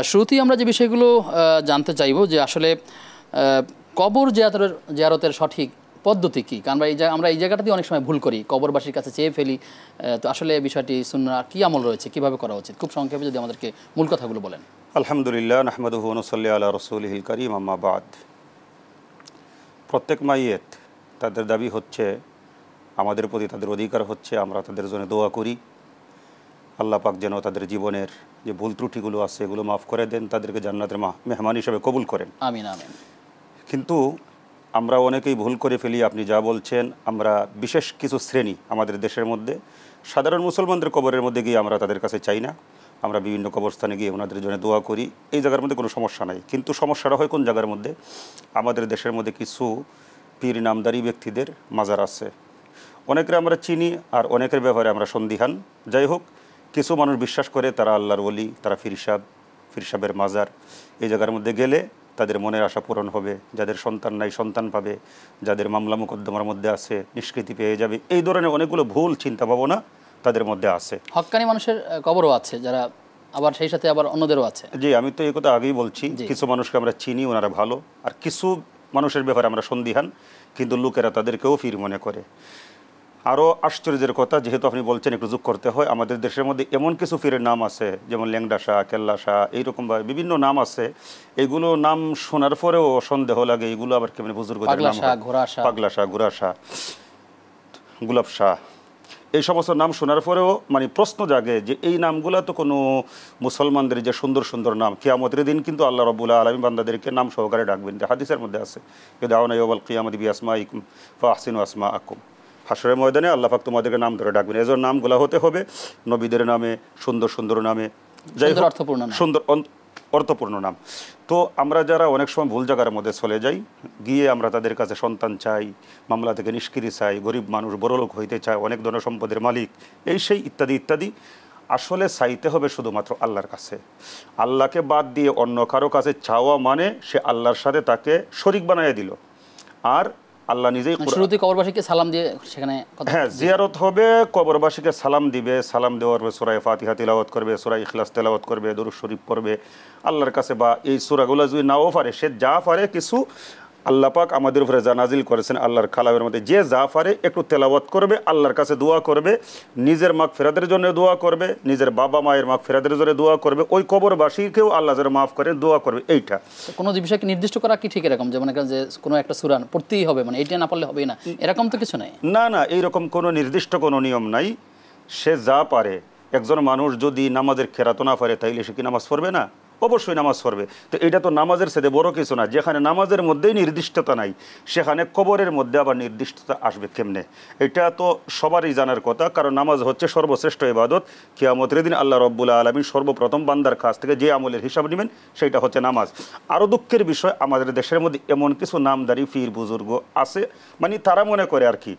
শুরুতেই আমরা যে বিষয়গুলো জানতে চাইব যে আসলে কবর জিয়ারতের সঠিক পদ্ধতি কী? কারণ আমরা এই জায়গাটাতে অনেক সময় ভুল করি, কবরবাসীর কাছে চেয়ে ফেলি। তো আসলে বিষয়টি সুন্নাহ কী আমল রয়েছে, কীভাবে করা উচিত, খুব সংক্ষেপে যদি আমাদেরকে মূল কথাগুলো বলেন। আলহামদুলিল্লাহ, নাহমাদুহু ওয়া নুসাল্লি আলা রাসূলিহিল কারীম, আম্মা বাদ। প্রত্যেক মাইয়েত তাদের দাবি হচ্ছে, আমাদের প্রতি তাদের অধিকার হচ্ছে আমরা তাদের জন্য দোয়া করি, আল্লাহ পাক যেন তাদের জীবনের যে ভুল ত্রুটিগুলো আছে এগুলো মাফ করে দেন, তাদেরকে জান্নাতের মেহমান হিসেবে কবুল করেন। আমিন আমিন। কিন্তু আমরা অনেকেই ভুল করে ফেলি, আপনি যা বলছেন। আমরা বিশেষ কিছু শ্রেণী আমাদের দেশের মধ্যে, সাধারণ মুসলমানদের কবরের মধ্যে গিয়ে আমরা তাদের কাছে চাই না, আমরা বিভিন্ন কবরস্থানে গিয়ে ওনাদের জন্য দোয়া করি। এই জায়গার মধ্যে কোনো সমস্যা নাই, কিন্তু সমস্যাটা হয় কোন জায়গার মধ্যে? আমাদের দেশের মধ্যে কিছু পীর নামদারি ব্যক্তিদের মাজার আছে, অনেকের আমরা চিনি আর অনেকের ব্যাপারে আমরা সন্দিহান। যাই হোক, কিছু মানুষ বিশ্বাস করে তারা আল্লাহর ওলি, তারা ফির সাহেবের মাজার, এই জায়গার মধ্যে গেলে তাদের মনের আশা পূরণ হবে, যাদের সন্তান নাই সন্তান পাবে, যাদের মামলা মোকদ্দমার মধ্যে আছে নিষ্কৃতি পেয়ে যাবে। এই ধরনের অনেকগুলো ভুল চিন্তা ভাবনা তাদের মধ্যে আছে। হক্কানি মানুষের কবরও আছে যারা, আবার সেই সাথে আবার অন্যদেরও আছে। জি, আমি তো এই কথা আগেই বলছি, কিছু মানুষকে আমরা চিনি, ওনারা ভালো, আর কিছু মানুষের ব্যাপারে আমরা সন্দিহান, কিন্তু লোকেরা তাদেরকেও ফির মনে করে। আরও আশ্চর্যের কথা, যেহেতু আপনি বলছেন একটু যোগ করতে হয়, আমাদের দেশের মধ্যে এমন কিছু ফিরের নাম আছে, যেমন ল্যাংডা শাহ, কেল্লা শাহ, এইরকমভাবে বিভিন্ন নাম আছে। এগুলো নাম শোনার পরেও সন্দেহ লাগে, এগুলো আবার কেমন বুজুর্গদের নাম, পাগলা শাহ, ঘোড়া শাহ, গোলাপ শাহ, এই সমস্ত নাম শোনার পরেও মানে প্রশ্ন জাগে যে এই নামগুলো তো কোনো মুসলমানদের যে সুন্দর সুন্দর নাম, কিয়ামতের দিন কিন্তু আল্লাহ রাব্বুল আলামিন বান্দাদেরকে নাম সহকারে ডাকবেন। হাদিসের মধ্যে আছে, ইউদাউনা ইয়াওমাল কিয়ামাতি বিআসমাইকুম ফাহসিনু আসমাআকুম। হাসরের ময়দানে আল্লাহ পাক তোমাদেরকে নাম ধরে ডাকবেন। এজন্য নামগুলো হতে হবে নবীদের নামে, সুন্দর সুন্দর নামে, যাই হোক সুন্দর অর্থপূর্ণ নাম। তো আমরা যারা অনেক সময় ভুল জায়গার মধ্যে চলে যাই, গিয়ে আমরা তাদের কাছে সন্তান চাই, মামলা থেকে নিষ্কৃতি চাই, গরিব মানুষ বড়লোক হইতে চায়, অনেক ধরনের সম্পদের মালিক, এই সেই ইত্যাদি ইত্যাদি। আসলে চাইতে হবে শুধুমাত্র আল্লাহর কাছে। আল্লাহকে বাদ দিয়ে অন্য কারো কাছে চাওয়া মানে সে আল্লাহর সাথে তাকে শরীক বানাইয়া দিল। আর আল্লাহ নিজেই কবরবাসীকে সালাম দিয়ে সেখানে, হ্যাঁ, জিয়ারত হবে, কবরবাসীকে সালাম দিবে, সালাম দেওয়ার সূরা ফাতিহা তিলাওয়াত করবে, সূরা ইখলাস তেলাওয়াত করবে, দরুদ শরীফ পড়বে আল্লাহর কাছে। বা এই সূরাগুলো যদি নাও পারে, সে যা পারে কিছু আল্লাহ পাক আমাদের উপরে যা নাজিল করেছেন আল্লাহর কালামের মধ্যে, যে যা পারে একটু তেলাওয়াত করবে, আল্লাহর কাছে দোয়া করবে, নিজের মাগফিরাতের জন্য দোয়া করবে, নিজের বাবা মায়ের মাগফিরাতের জন্য দোয়া করবে, ওই কবরবাসীকেও আল্লাহ যেন মাফ করে দোয়া করবে। এইটা কোনো বিষয়কে নির্দিষ্ট করা কি ঠিক এরকম, যেমন যে কোনো একটা সূরা পড়তেই হবে, মানে এইটা না পড়লে হবে না, এরকম তো কিছু নাই। না না, এইরকম কোনো নির্দিষ্ট কোনো নিয়ম নাই। সে যা পারে, একজন মানুষ যদি নামাজের খেরাত না পারে তাইলে সে কি নামাজ পড়বে না? অবশ্যই নামাজ পড়বে। তো এটা তো নামাজের সাথে বড় কিছু না। যেখানে নামাজের মধ্যেই নির্দিষ্টতা নাই, সেখানে কবরের মধ্যে আবার নির্দিষ্টতা আসবে কেমনে? এটা তো সবারই জানার কথা, কারণ নামাজ হচ্ছে সর্বশ্রেষ্ঠ ইবাদত। কিয়ামতের দিন আল্লাহ রাব্বুল আলামিন সর্বপ্রথম বান্দার কাছ থেকে যে আমলের হিসাব নেবেন সেটা হচ্ছে নামাজ। আরও দুঃখের বিষয়, আমাদের দেশের মধ্যে এমন কিছু নামদারি পীর বুজুর্গ আছে, মানে তারা মনে করে আর কি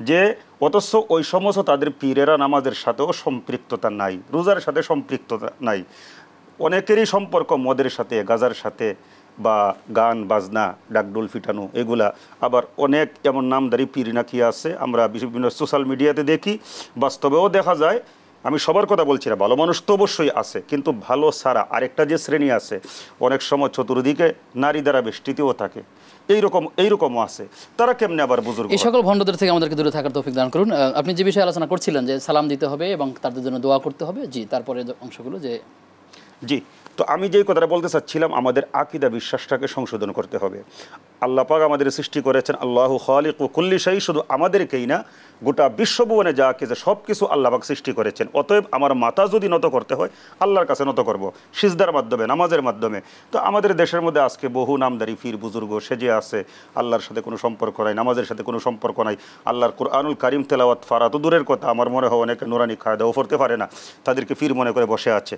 যে, অথচ ওই সমস্ত তাদের পীরেরা নামাজের সাথেও সম্পৃক্ততা নাই, রোজার সাথে সম্পৃক্ততা নাই, অনেকেরই সম্পর্ক মদের সাথে, গাজার সাথে, বা গান বাজনা, ডাকডোল ফিটানো, এগুলা। আবার অনেক এমন নামদারি পীর নাকি আছে, আমরা বিভিন্ন সোশ্যাল মিডিয়াতে দেখি, বাস্তবেও দেখা যায়। আমি সবার কথা বলছি না, ভালো মানুষ তো অবশ্যই আছে, কিন্তু ভালো ছাড়া আরেকটা যে শ্রেণী আছে, অনেক সময় চতুর্দিকে নারী দ্বারা বেষ্টিতও থাকে, এইরকমও আছে। তারা কেমনে আবার বুজুর্গ? এই সকল ভণ্ডদের থেকে আমাদেরকে দূরে থাকার তৌফিক দান করুন। আপনি যে বিষয়ে আলোচনা করছিলেন যে সালাম দিতে হবে এবং তাদের জন্য দোয়া করতে হবে, জি, তারপরে অংশগুলো যে, জি, তো আমি যেই কথাটা বলতে চাচ্ছিলাম, আমাদের আকীদা বিশ্বাসটাকে সংশোধন করতে হবে। আল্লাহ পাক আমাদের সৃষ্টি করেছেন, আল্লাহু খালিকু কুল্লি শাই, শুধু আমাদেরকেই না, গোটা বিশ্বভুবনে যা কিছু সব কিছু আল্লাহ পাক সৃষ্টি করেছেন। অতএব আমার মাথা যদি নত করতে হয়, আল্লাহর কাছে নত করব, সিজদার মাধ্যমে, নামাজের মাধ্যমে। তো আমাদের দেশের মধ্যে আজকে বহু নামদারি পীর বুজুর্গ সেজে আছে, আল্লাহর সাথে কোনো সম্পর্ক নাই, নামাজের সাথে কোনো সম্পর্ক নাই, আল্লাহর কুরআনুল কারিম তেলাওয়াত ফারা তো দূরের কথা, আমার মনে হয় অনেকে নুরানি কায়দাও পড়তে পারে না, তাদেরকে পীর মনে করে বসে আছে।